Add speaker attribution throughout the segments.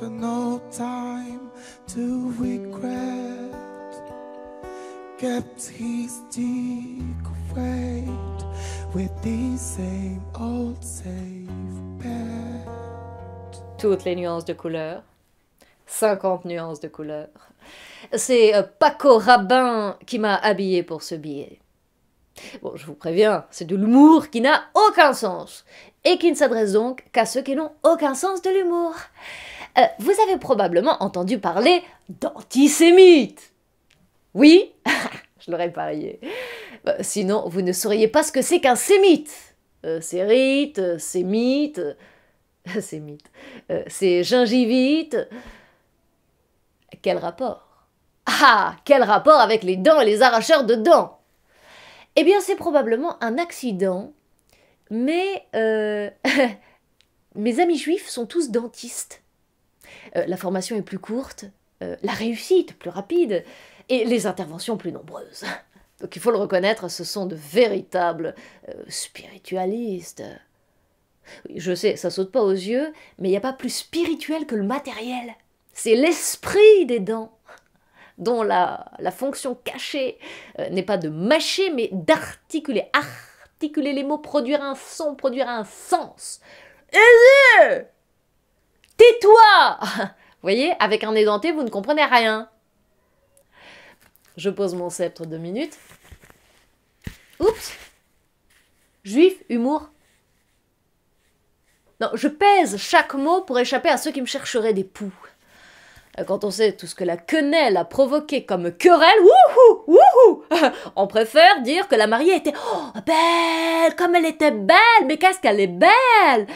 Speaker 1: after no time to regret, kept his secret with the same old safe bet.
Speaker 2: Toutes les nuances de couleur. 50 nuances de couleur. C'est Paco Rabanne qui m'a habillé pour ce billet. Bon, je vous préviens, c'est de l'humour qui n'a aucun sens, et qui ne s'adresse donc qu'à ceux qui n'ont aucun sens de l'humour. Vous avez probablement entendu parler d'antisémites. Oui, je l'aurais parié. Sinon, vous ne sauriez pas ce que c'est qu'un sémite. Sérite, sémite, sémite, c'est gingivite. Quel rapport? Ah, quel rapport avec les dents et les arracheurs de dents? Eh bien, c'est probablement un accident, mais mes amis juifs sont tous dentistes. La formation est plus courte, la réussite plus rapide, et les interventions plus nombreuses. Donc il faut le reconnaître, ce sont de véritables spiritualistes. Oui, je sais, ça saute pas aux yeux, mais il n'y a pas plus spirituel que le matériel. C'est l'esprit des dents, dont la fonction cachée n'est pas de mâcher, mais d'articuler. Articuler les mots, produire un son, produire un sens. Tais-toi! Vous voyez, avec un édenté, vous ne comprenez rien. Je pose mon sceptre 2 minutes. Oups! Juif, humour. Non, je pèse chaque mot pour échapper à ceux qui me chercheraient des poux. Quand on sait tout ce que la quenelle a provoqué comme querelle, wouhou, wouhou, on préfère dire que la mariée était belle, comme elle était belle, mais qu'est-ce qu'elle est belle!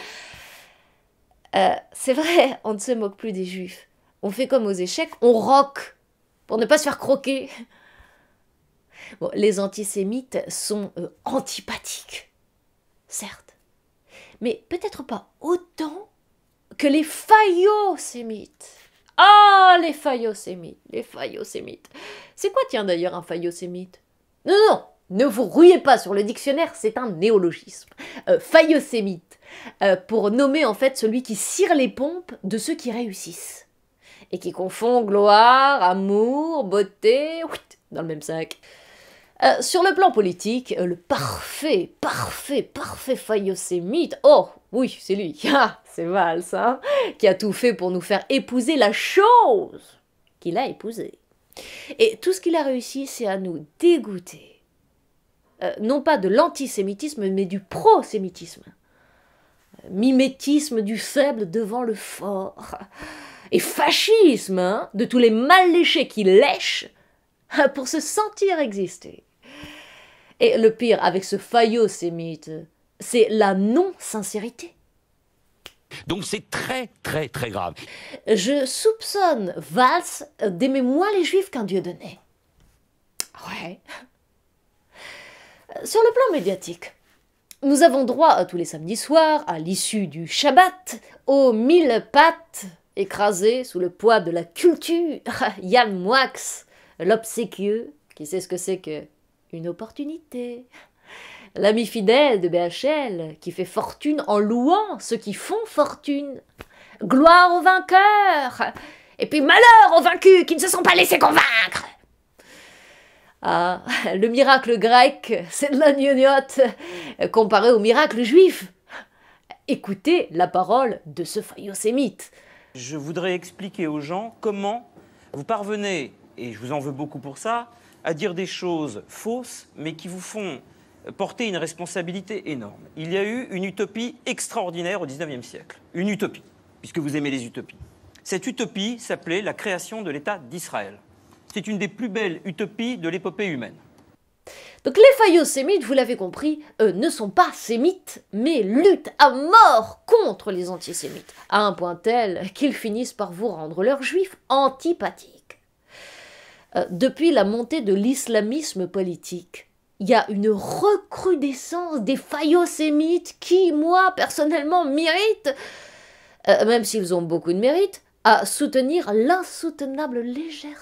Speaker 2: C'est vrai, on ne se moque plus des juifs. On fait comme aux échecs, on roque pour ne pas se faire croquer. Bon, les antisémites sont antipathiques, certes, mais peut-être pas autant que les faillosémites. Ah, les faillosémites, les faillosémites. C'est quoi, tiens, d'ailleurs, un faillosémite? Non, non, ne vous rouillez pas sur le dictionnaire, c'est un néologisme. Faillosémite, pour nommer en fait celui qui cire les pompes de ceux qui réussissent. Et qui confond gloire, amour, beauté, dans le même sac. Sur le plan politique, le parfait faillosémite, oh, oui, c'est lui, c'est Valls, hein, qui a tout fait pour nous faire épouser la chose qu'il a épousée. Et tout ce qu'il a réussi, c'est à nous dégoûter. Non pas de l'antisémitisme, mais du prosémitisme. Mimétisme du faible devant le fort. Et fascisme, hein, de tous les mal léchés qui lèchent pour se sentir exister. Et le pire avec ce faillosémite, c'est la non-sincérité.
Speaker 3: Donc c'est très grave.
Speaker 2: Je soupçonne Valls d'aimer moins les juifs qu'un Dieudonné. Ouais. Sur le plan médiatique, nous avons droit tous les samedis soirs, à l'issue du Shabbat, aux 1000 pattes écrasées sous le poids de la culture. Yann Moix, l'obséquieux, qui sait ce que c'est qu'une opportunité. L'ami fidèle de BHL, qui fait fortune en louant ceux qui font fortune. Gloire aux vainqueurs, et puis malheur aux vaincus qui ne se sont pas laissés convaincre. Ah, le miracle grec, c'est de la gnognotte comparé au miracle juif. Écoutez la parole de ce faillosémite.
Speaker 4: Je voudrais expliquer aux gens comment vous parvenez, et je vous en veux beaucoup pour ça, à dire des choses fausses, mais qui vous font porter une responsabilité énorme. Il y a eu une utopie extraordinaire au XIXe siècle. Une utopie, puisque vous aimez les utopies. Cette utopie s'appelait la création de l'État d'Israël. C'est une des plus belles utopies de l'épopée humaine.
Speaker 2: Donc les faillosémites, vous l'avez compris, ne sont pas sémites, mais luttent à mort contre les antisémites, à un point tel qu'ils finissent par vous rendre leurs juifs antipathiques. Depuis la montée de l'islamisme politique, il y a une recrudescence des faillosémites qui, moi, personnellement, méritent, même s'ils ont beaucoup de mérite, à soutenir l'insoutenable légèreté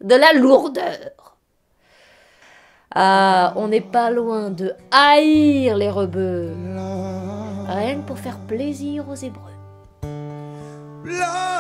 Speaker 2: de la lourdeur. Ah, on n'est pas loin de haïr les rebeux, rien que pour faire plaisir aux Hébreux.
Speaker 1: blood.